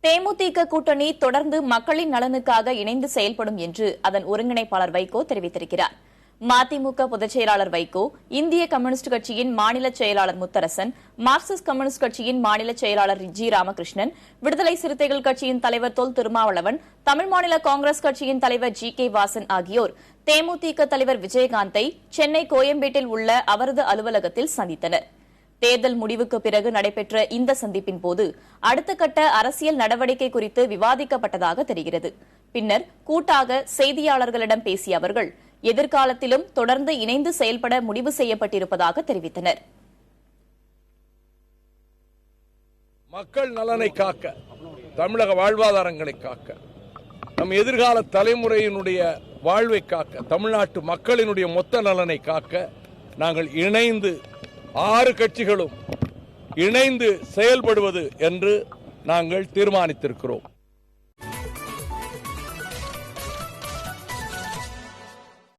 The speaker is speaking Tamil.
தேமுதிக கூட்டணி தொடர்ந்து மக்களின் நலனுக்காக இணைந்து செயல்படும் என்று அதன் ஒருங்கிணைப்பாளர் வைகோ தெரிவித்திருக்கிறார். மதிமுக பொதுச் செயலாளர் வைகோ, இந்திய கம்யூனிஸ்ட் கட்சியின் மாநில செயலாளர் முத்தரசன், மார்க்சிஸ்ட் கம்யூனிஸ்ட் கட்சியின் மாநில செயலாளர் ஜி. ராமகிருஷ்ணன், விடுதலை சிறுத்தைகள் கட்சியின் தலைவர் தொல் திருமாவளவன், தமிழ் மாநில காங்கிரஸ் கட்சியின் தலைவர் ஜி. கே. வாசன் ஆகியோர் தேமுதிக தலைவர் விஜயகாந்தை சென்னை கோயம்பேட்டில் உள்ள அவரது அலுவலகத்தில் சந்தித்தனர். தேர்தல் முடிவுக்கு பிறகு நடைபெற்ற இந்த சந்திப்பின் போது அடுத்த கட்ட அரசியல் நடவடிக்கை குறித்து விவாதிக்கப்பட்டதாக தெரிகிறது. பின்னர் கூட்டாக செய்தியாளர்களிடம் பேசிய அவர்கள் எதிர்காலத்திலும் தொடர்ந்து இணைந்து செயல்பட முடிவு செய்யப்பட்டிருப்பதாக தெரிவித்தனர். மக்கள் நலனை காக்க, தமிழக வாழ்வாதாரங்களை காக்க, நம் எதிர்கால தலைமுறையினுடைய வாழ்வை காக்க, தமிழ்நாட்டு மக்களினுடைய மொத்த நலனை காக்க நாங்கள் இணைந்து 6 கட்சிகளும் இணைந்து செயல்படுவது என்று நாங்கள் தீர்மானித்திருக்கிறோம்.